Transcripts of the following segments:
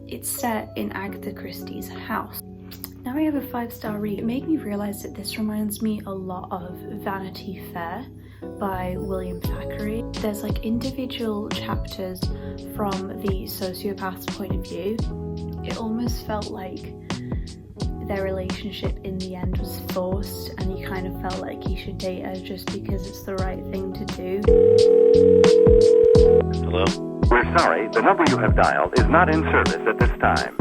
It's set in Agatha Christie's house. Now I have a 5-star read. It made me realise that this reminds me a lot of Vanity Fair by William Thackeray. There's like individual chapters from the sociopath's point of view. It almost felt like their relationship in the end was forced, and he kind of felt like he should date her just because it's the right thing to do. Hello? We're sorry, the number you have dialed is not in service at this time.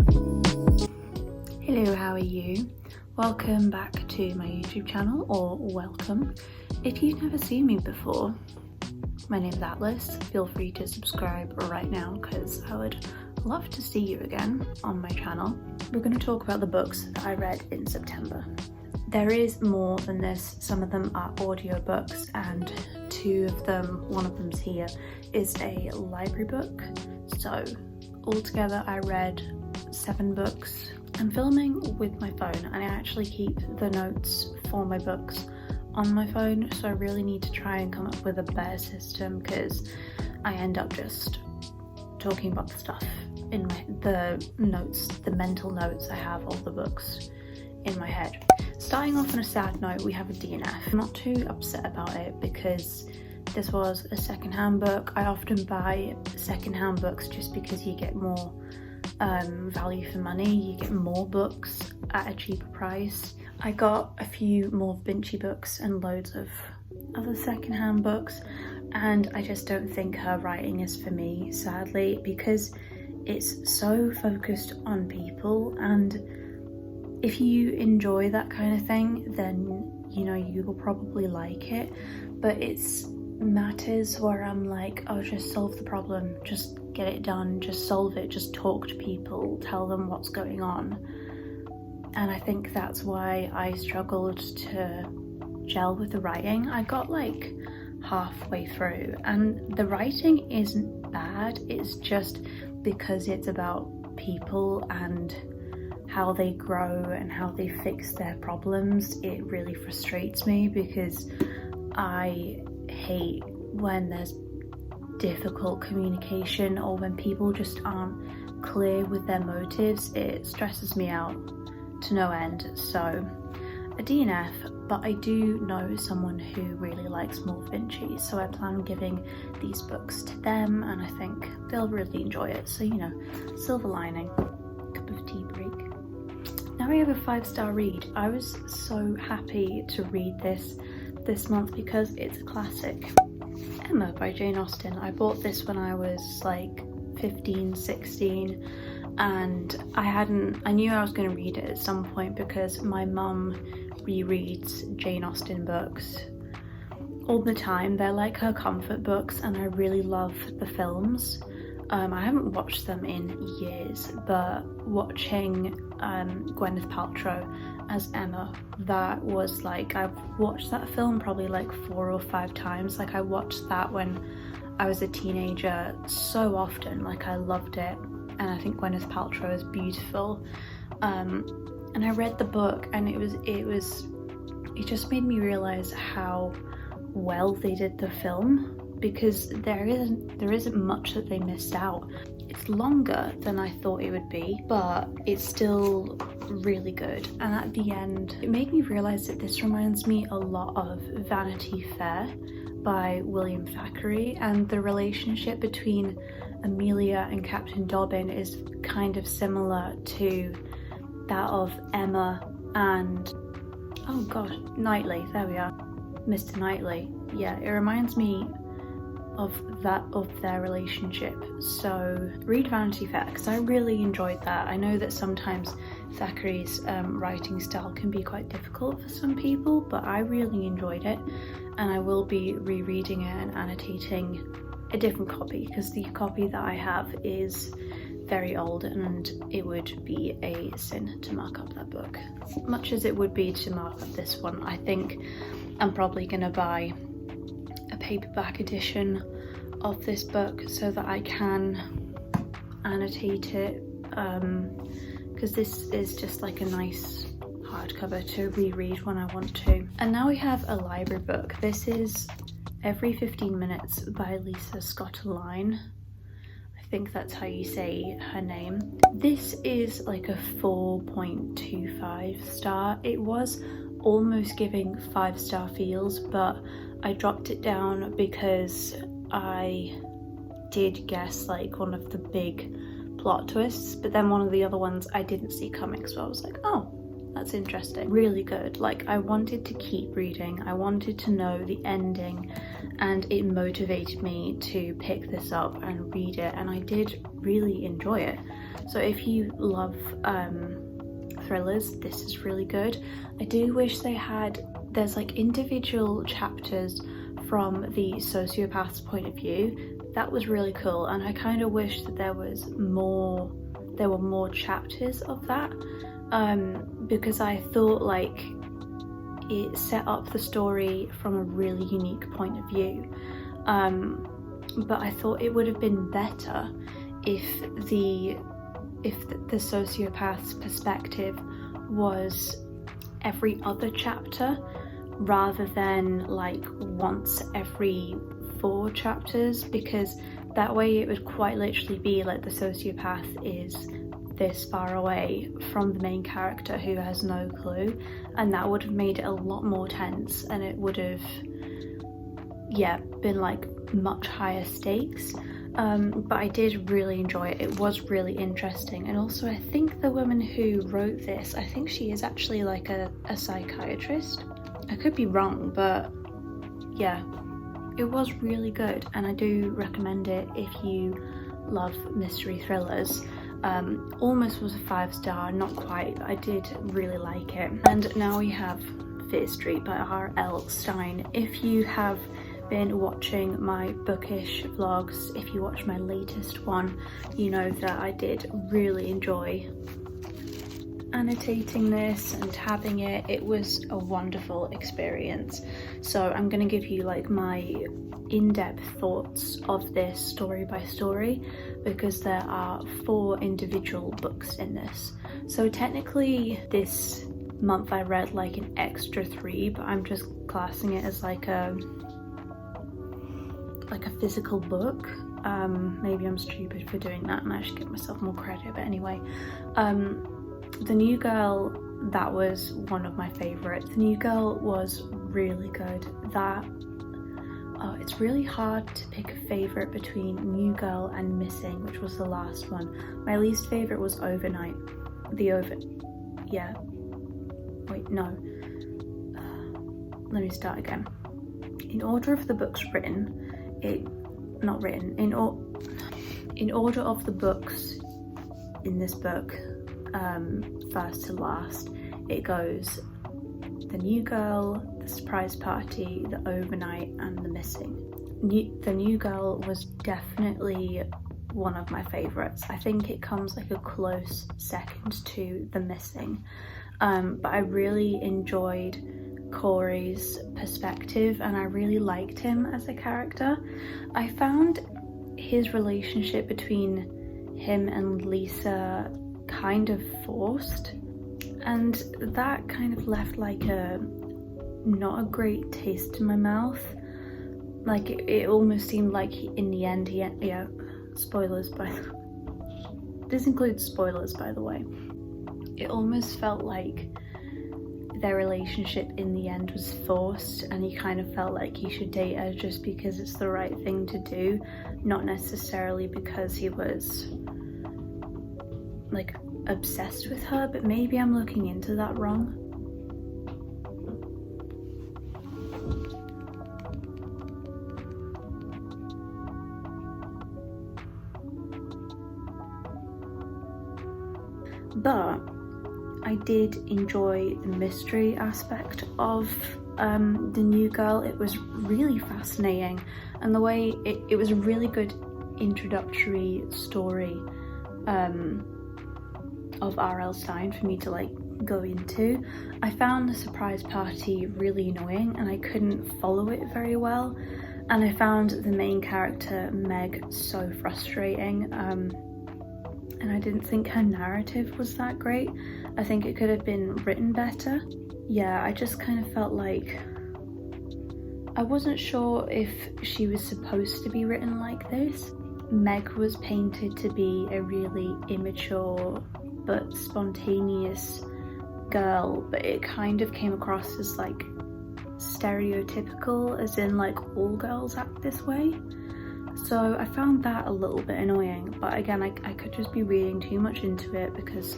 Hello, how are you? Welcome back to my YouTube channel, or welcome. If you've never seen me before, my name's Atlas. Feel free to subscribe right now because I would love to see you again on my channel. We're going to talk about the books that I read in September. There is more than this. Some of them are audiobooks, and one of them's here, is a library book. So altogether I read 7 books. I'm filming with my phone, and I actually keep the notes for my books on my phone, so I really need to try and come up with a better system because I end up just talking about the stuff in the mental notes I have of the books in my head. Starting off on a sad note, we have a DNF. I'm not too upset about it because this was a second-hand book. I often buy second-hand books just because you get more value for money. You get more books at a cheaper price. I got a few more Vinci books and loads of other second-hand books, and I just don't think her writing is for me, sadly, because it's so focused on people, and if you enjoy that kind of thing, then you know you will probably like it. But it's matters where I'm like, oh, just solve the problem, just get it done, just solve it, just talk to people, tell them what's going on. And I think that's why I struggled to gel with the writing. I got like halfway through, and the writing isn't bad, it's just because it's about people and how they grow and how they fix their problems. It really frustrates me because I hate when there's difficult communication or when people just aren't clear with their motives. It stresses me out to no end. So a DNF, but I do know someone who really likes more Vinci, so I plan on giving these books to them, and I think they'll really enjoy it. So, you know, silver lining, cup of tea break. Now we have a 5-star read. I was so happy to read this month because it's a classic. Emma by Jane Austen. I bought this when I was like 15, 16, and I knew I was going to read it at some point because my mum rereads Jane Austen books all the time. They're like her comfort books, and I really love the films. I haven't watched them in years, but watching Gwyneth Paltrow as Emma, that was like, I've watched that film probably like 4 or 5 times. Like I watched that when I was a teenager so often, like I loved it, and I think Gwyneth Paltrow is beautiful. And I read the book, and it just made me realize how well they did the film, because there isn't much that they missed out. It's longer than I thought it would be, but it's still really good. And at the end, it made me realize that this reminds me a lot of Vanity Fair by William Thackeray, and the relationship between Amelia and Captain Dobbin is kind of similar to that of Emma and, oh god, Knightley, there we are, Mr. Knightley. Yeah, it reminds me of their relationship. So read Vanity Fair because I really enjoyed that. I know that sometimes Thackeray's writing style can be quite difficult for some people, but I really enjoyed it, and I will be rereading it and annotating a different copy because the copy that I have is very old, and it would be a sin to mark up that book. Much as it would be to mark up this one, I think I'm probably gonna buy a paperback edition of this book so that I can annotate it, because this is just like a nice hardcover to reread when I want to. And now we have a library book. This is Every 15 Minutes by Lisa Scott-Line. I think that's how you say her name. This is like a 4.25 star. It was almost giving 5-star feels, but I dropped it down because I did guess like one of the big plot twists, but then one of the other ones I didn't see coming, so I was like, oh, that's interesting. Really good. Like, I wanted to keep reading, I wanted to know the ending, and it motivated me to pick this up and read it, and I did really enjoy it. So if you love thrillers, this is really good. I do wish there's like individual chapters from the sociopath's point of view. That was really cool, and I kind of wish that there were more chapters of that, because I thought like it set up the story from a really unique point of view, but I thought it would have been better if the sociopath's perspective was every other chapter rather than like once every 4 chapters, because that way it would quite literally be like the sociopath is this far away from the main character who has no clue, and that would have made it a lot more tense, and it would have been like much higher stakes. But I did really enjoy it. It was really interesting, and also I think the woman who wrote this, I think she is actually like a psychiatrist. I could be wrong, but yeah, it was really good, and I do recommend it if you love mystery thrillers. Almost was a 5-star, not quite. I did really like it. And now we have Fear Street by R.L. Stine. If you have been watching my bookish vlogs, if you watch my latest one, you know that I did really enjoy annotating this and tabbing it. It was a wonderful experience. So I'm going to give you like my in-depth thoughts of this story by story, because there are 4 individual books in this. So technically this month I read like an extra 3, but I'm just classing it as like a physical book. Maybe I'm stupid for doing that and I should give myself more credit, but anyway. The New Girl, that was one of my favourites. The New Girl was really good. It's really hard to pick a favourite between New Girl and Missing, which was the last one. My least favourite was Overnight. Let me start again. In order of the books written, in order of the books in this book, first to last, it goes The New Girl, The Surprise Party, The Overnight, and The Missing. The New Girl was definitely one of my favourites. I think it comes like a close second to The Missing, but I really enjoyed Corey's perspective and I really liked him as a character. I found his relationship between him and Lisa kind of forced, and that kind of left like not a great taste in my mouth. Like it almost seemed like in the end spoilers this includes spoilers, by the way. It almost felt like their relationship in the end was forced, and he kind of felt like he should date her just because it's the right thing to do, not necessarily because he was like obsessed with her, but maybe I'm looking into that wrong. But I did enjoy the mystery aspect of The New Girl. It was really fascinating, and the way it was a really good introductory story of R.L. Stine for me to like go into. I found The Surprise Party really annoying and I couldn't follow it very well, and I found the main character Meg so frustrating, and I didn't think her narrative was that great. I think it could have been written better. Yeah, I just kind of felt like I wasn't sure if she was supposed to be written like this. Meg was painted to be a really immature but spontaneous girl, but it kind of came across as like stereotypical, as in like all girls act this way. So I found that a little bit annoying, but again, I could just be reading too much into it because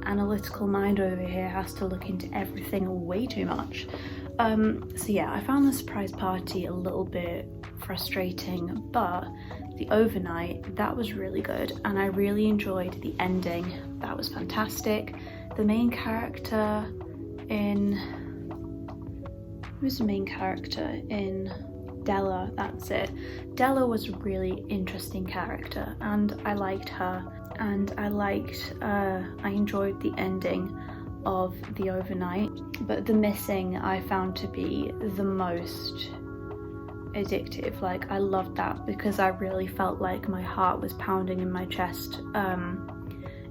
analytical mind over here has to look into everything way too much. So yeah, I found the surprise party a little bit frustrating, but the overnight, that was really good, and I really enjoyed the ending. That was fantastic. The main character in... who's the main character in Della? That's it. Della was a really interesting character, and I liked her, and I enjoyed the ending of the overnight, but the missing I found to be the most addictive. Like, I loved that because I really felt like my heart was pounding in my chest.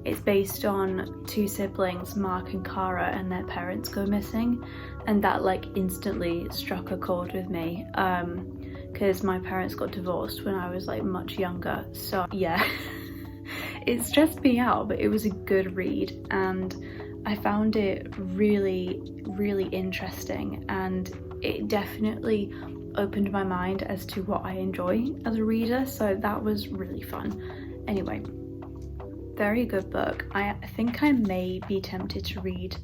It's based on two siblings, Mark and Cara, and their parents go missing, and that like instantly struck a chord with me because my parents got divorced when I was like much younger, so yeah. It stressed me out, but it was a good read, and I found it really, really interesting, and it definitely opened my mind as to what I enjoy as a reader, so that was really fun. Anyway, very good book. I think I may be tempted to read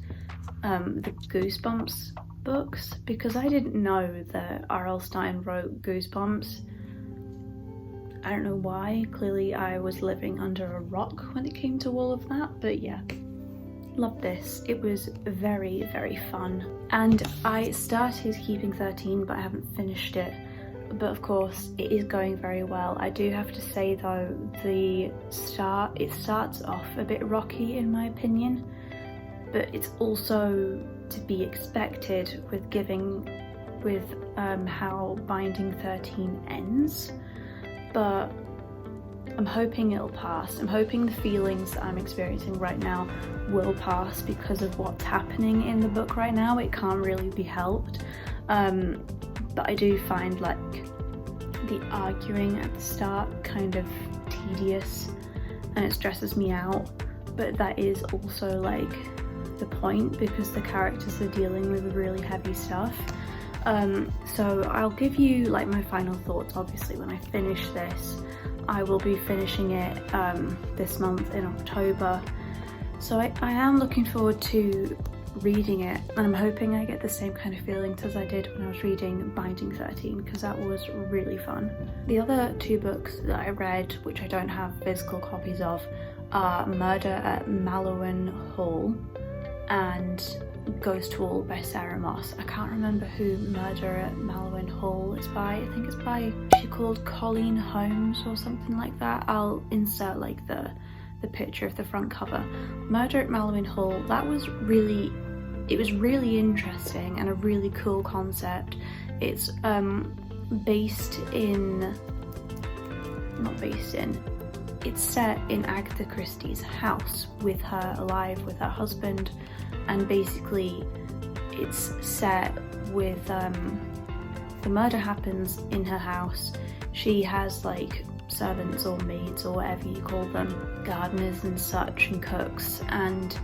the Goosebumps books, because I didn't know that R.L. Stein wrote Goosebumps. I don't know why. Clearly I was living under a rock when it came to all of that, but yeah. Loved this. It was very, very fun. And I started Keeping 13, but I haven't finished it. But of course, it is going very well. I do have to say though, it starts off a bit rocky in my opinion, but it's also to be expected with how Binding 13 ends. But I'm hoping it'll pass. I'm hoping the feelings that I'm experiencing right now will pass because of what's happening in the book right now. It can't really be helped. But I do find like the arguing at the start kind of tedious and it stresses me out. But that is also like the point, because the characters are dealing with really heavy stuff. So I'll give you like my final thoughts obviously when I finish this. I will be finishing it this month in October, so I am looking forward to reading it, and I'm hoping I get the same kind of feelings as I did when I was reading Binding 13, because that was really fun. The other two books that I read, which I don't have physical copies of, are Murder at Malin Hall and Ghost Wall by Sarah Moss. I can't remember who Murder at Malin Hall is by. I think it's by, she's called Colleen Holmes or something like that. I'll insert like the picture of the front cover. Murder at Malin Hall, it was really interesting and a really cool concept. It's it's set in Agatha Christie's house with her alive with her husband, and basically it's set with the murder happens in her house. She has like servants or maids or whatever you call them, gardeners and such, and cooks, and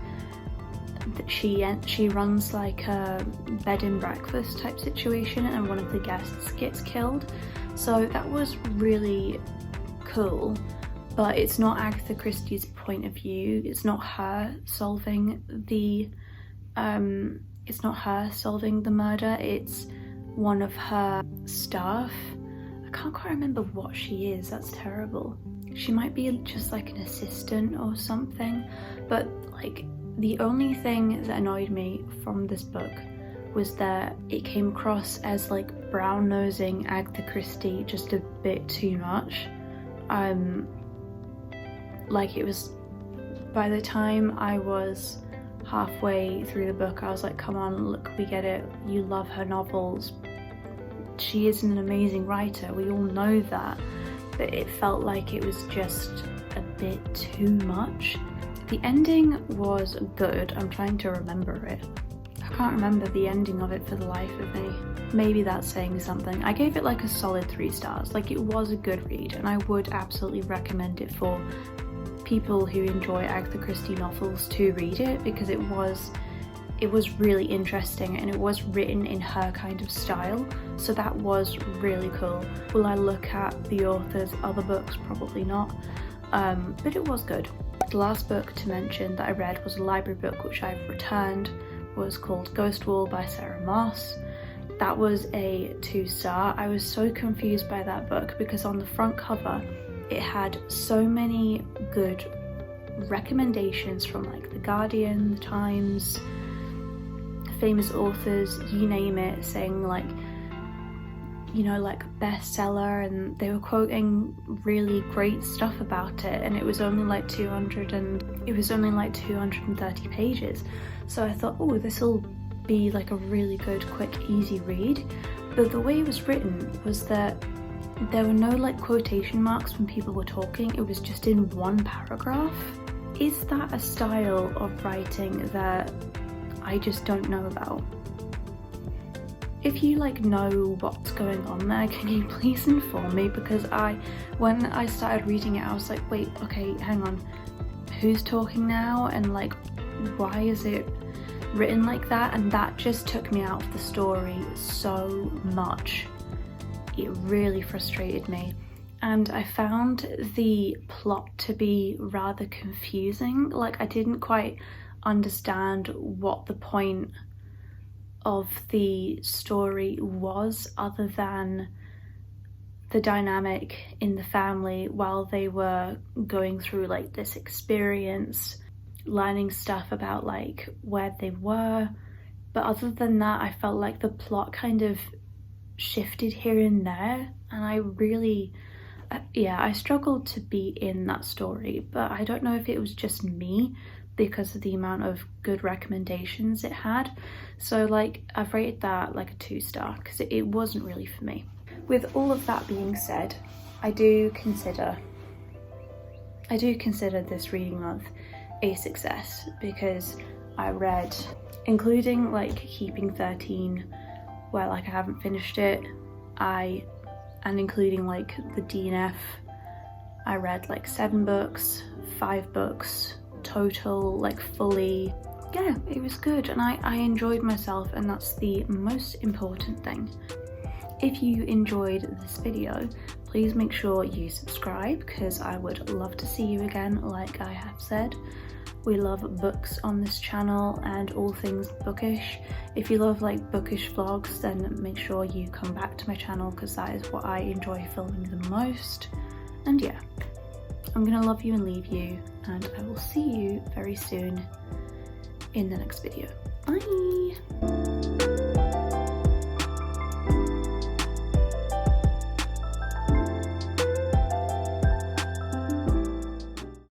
she runs like a bed and breakfast type situation, and one of the guests gets killed. So that was really cool, but it's not Agatha Christie's point of view. It's not her solving the murder. It's one of her staff. I can't quite remember what she is. That's terrible. She might be just like an assistant or something, but like the only thing that annoyed me from this book was that it came across as like brown-nosing Agatha Christie just a bit too much. Like it was, by the time I was halfway through the book, I was like, come on, look, we get it. You love her novels. She is an amazing writer. We all know that. But it felt like it was just a bit too much. The ending was good. I'm trying to remember it. I I can't remember the ending of it for the life of me. Maybe that's saying something. I gave it like a solid 3 stars. Like, it was a good read, and I would absolutely recommend it for people who enjoy Agatha Christie novels to read it, because it was really interesting and it was written in her kind of style, so that was really cool. Will I look at the author's other books? Probably not, but it was good. The last book to mention that I read was a library book which I've returned, was called Ghost Wall by Sarah Moss. That was a 2-star. I was so confused by that book because on the front cover it had so many good recommendations from like The Guardian, The Times, famous authors, you name it, saying like, you know, like bestseller, and they were quoting really great stuff about it, and it was only like 230 pages. So I thought, oh, this will be like a really good, quick, easy read. But the way it was written was that there were no like quotation marks when people were talking, it was just in one paragraph. Is that a style of writing that I just don't know about? If you like know what's going on there, can you please inform me? Because when I started reading it, I was like, wait, okay, hang on, who's talking now? And like, why is it written like that? And that just took me out of the story so much. It really frustrated me. And I found the plot to be rather confusing. Like, I didn't quite understand what the point of the story was, other than the dynamic in the family while they were going through like this experience, learning stuff about like where they were. But other than that, I felt like the plot kind of shifted here and there, and I really I struggled to be in that story. But I don't know if it was just me because of the amount of good recommendations it had. So like, I've rated that like a 2-star because it wasn't really for me. With all of that being said, I do consider this reading month a success, because I read, including like Keeping 13, where like I haven't finished it, and including like the DNF, I read like 7 books, 5 books total, like fully. Yeah, it was good, and I enjoyed myself, and that's the most important thing. If you enjoyed this video, please make sure you subscribe, because I would love to see you again, like I have said. We love books on this channel and all things bookish. If you love like bookish vlogs, then make sure you come back to my channel, because that is what I enjoy filming the most. And yeah, I'm gonna love you and leave you, and I will see you very soon in the next video. Bye!